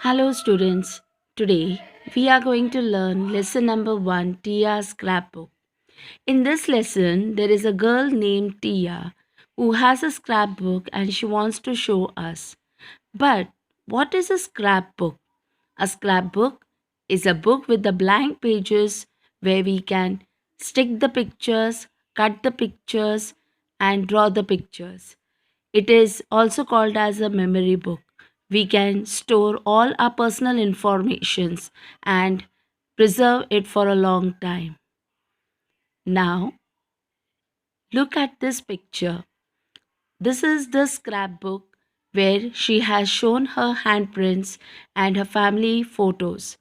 Hello, students. Today we are going to learn lesson number 1, Tia's scrapbook. In this lesson, there is a girl named Tia who has a scrapbook and she wants to show us. But what is a scrapbook? A scrapbook is a book with the blank pages where we can stick the pictures, cut the pictures, and draw the pictures. It is also called as a memory book. We can store all our personal informations and preserve it for a long time. Now, look at this picture. This is the scrapbook where she has shown her handprints and her family photos.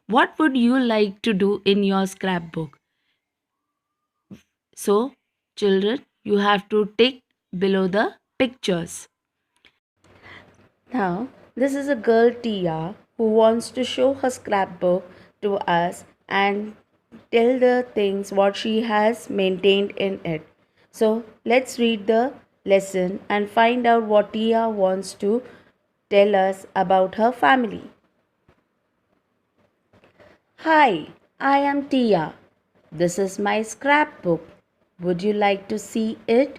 What would you like to do in your scrapbook? So, children, you have to tick below the pictures. Now, this is a girl Tia who wants to show her scrapbook to us and tell the things what she has maintained in it. So, let's read the lesson and find out what Tia wants to tell us about her family. Hi, I am Tia. This is my scrapbook. Would you like to see it?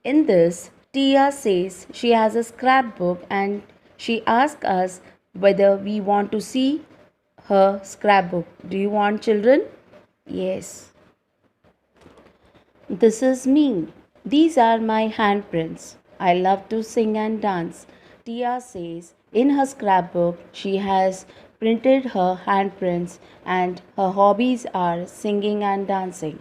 In this, Tia says she has a scrapbook and she asks us whether we want to see her scrapbook. Do you want, children? Yes. This is me. These are my handprints. I love to sing and dance. Tia says in her scrapbook she has printed her handprints and her hobbies are singing and dancing.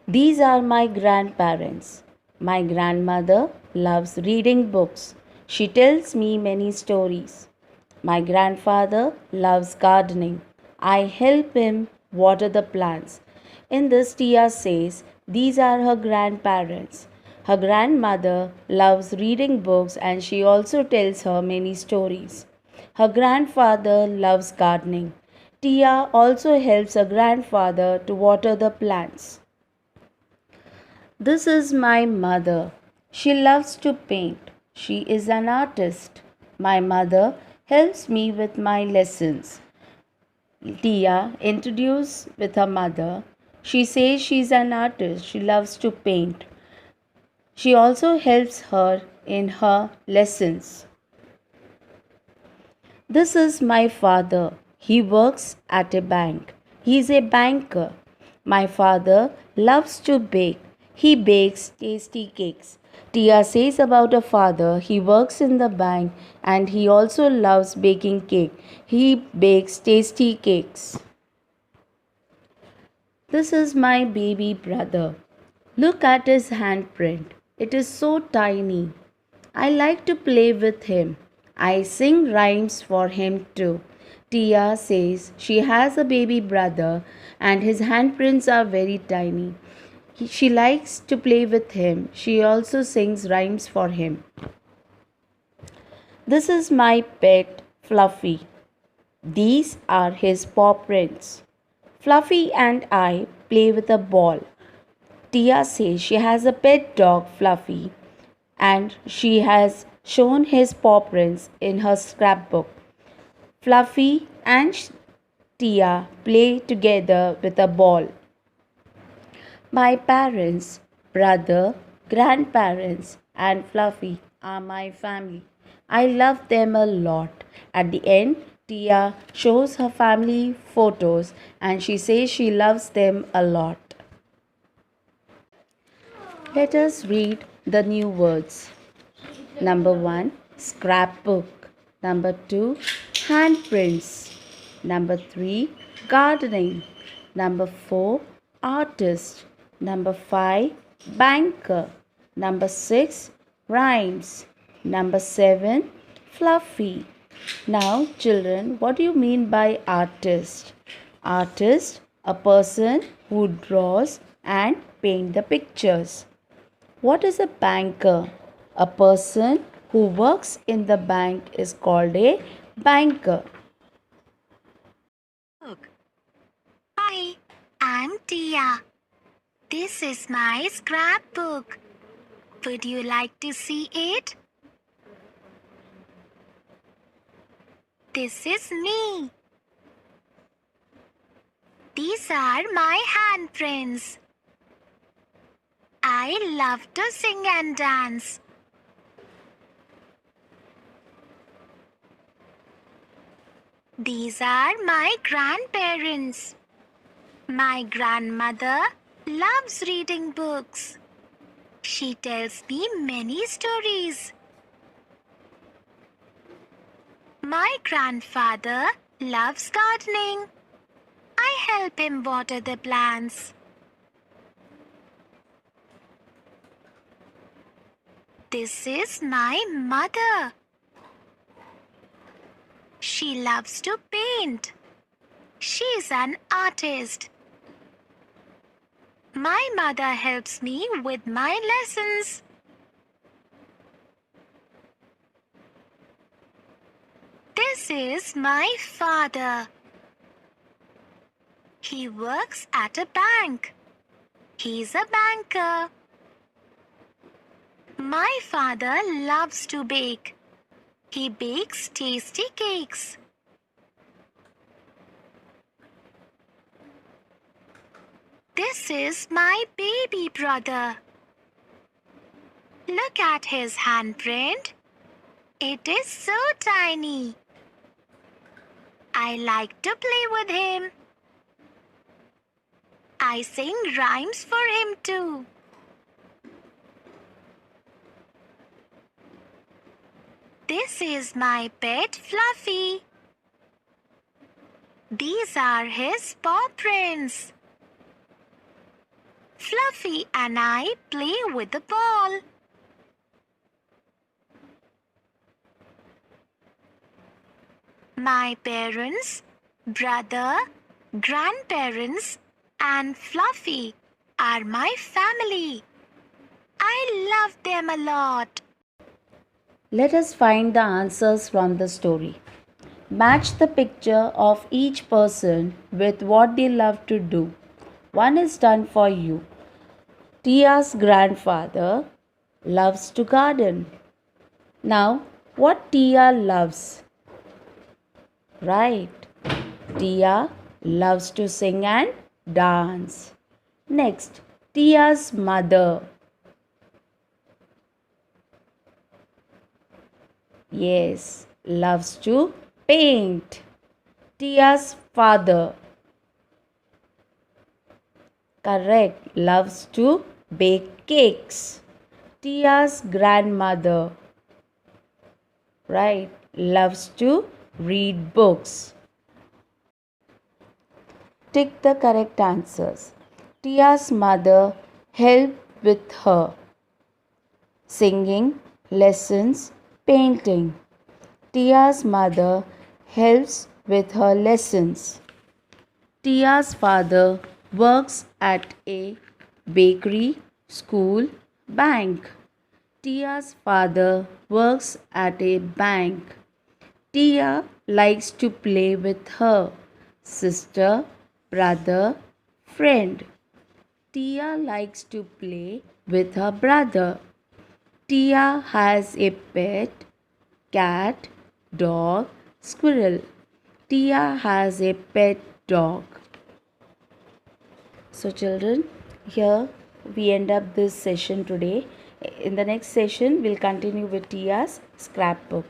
These are my grandparents. My grandmother loves reading books. She tells me many stories. My grandfather loves gardening. I help him water the plants. In this, Tia says these are her grandparents. Her grandmother loves reading books and she also tells her many stories. Her grandfather loves gardening. Tia also helps her grandfather to water the plants. This is my mother. She loves to paint. She is an artist. My mother helps me with my lessons. Tia introduced with her mother. She says she's an artist. She loves to paint. She also helps her in her lessons. This is my father. He works at a bank. He is a banker. My father loves to bake. He bakes tasty cakes. Tia says about her father, he works in the bank and he also loves baking cake. He bakes tasty cakes. This is my baby brother. Look at his handprint. It is so tiny. I like to play with him. I sing rhymes for him too. Tia says she has a baby brother and his handprints are very tiny. She likes to play with him. She also sings rhymes for him. This is my pet Fluffy. These are his paw prints. Fluffy and I play with a ball. Tia says she has a pet dog, Fluffy, and she has shown his paw prints in her scrapbook. Fluffy and Tia play together with a ball. My parents, brother, grandparents, and Fluffy are my family. I love them a lot. At the end, Tia shows her family photos and she says she loves them a lot. Let us read the new words. Number 1, scrapbook. Number 2, handprints. Number 3, gardening. Number 4, artist. Number 5, banker. Number 6, rhymes. Number 7, fluffy. Now, children, what do you mean by artist? Artist, a person who draws and paint the pictures. What is a banker? A person who works in the bank is called a banker. Look. Hi, I'm Tia. This is my scrapbook. Would you like to see it? This is me. These are my handprints. I love to sing and dance. These are my grandparents. My grandmother loves reading books. She tells me many stories. My grandfather loves gardening. I help him water the plants. This is my mother. She loves to paint. She's an artist. My mother helps me with my lessons. This is my father. He works at a bank. He's a banker. My father loves to bake. He bakes tasty cakes. This is my baby brother. Look at his handprint. It is so tiny. I like to play with him. I sing rhymes for him too. This is my pet Fluffy. These are his paw prints. Fluffy and I play with the ball. My parents, brother, grandparents, and Fluffy are my family. I love them a lot. Let us find the answers from the story. Match the picture of each person with what they love to do. One is done for you. Tia's grandfather loves to garden. Now, what Tia loves? Right. Tia loves to sing and dance. Next, Tia's mother. Yes, loves to paint. Tia's father. Correct, loves to bake cakes. Tia's grandmother. Right, loves to read books. Tick the correct answers. Tia's mother helped with her singing, lessons, painting. Tia's mother helps with her lessons. Tia's father works at a bakery, school, bank. Tia's father works at a bank. Tia likes to play with her sister, brother, friend. Tia likes to play with her brother. Tia has a pet, cat, dog, squirrel. Tia has a pet dog. So children, here we end up this session today. In the next session, we'll continue with Tia's scrapbook.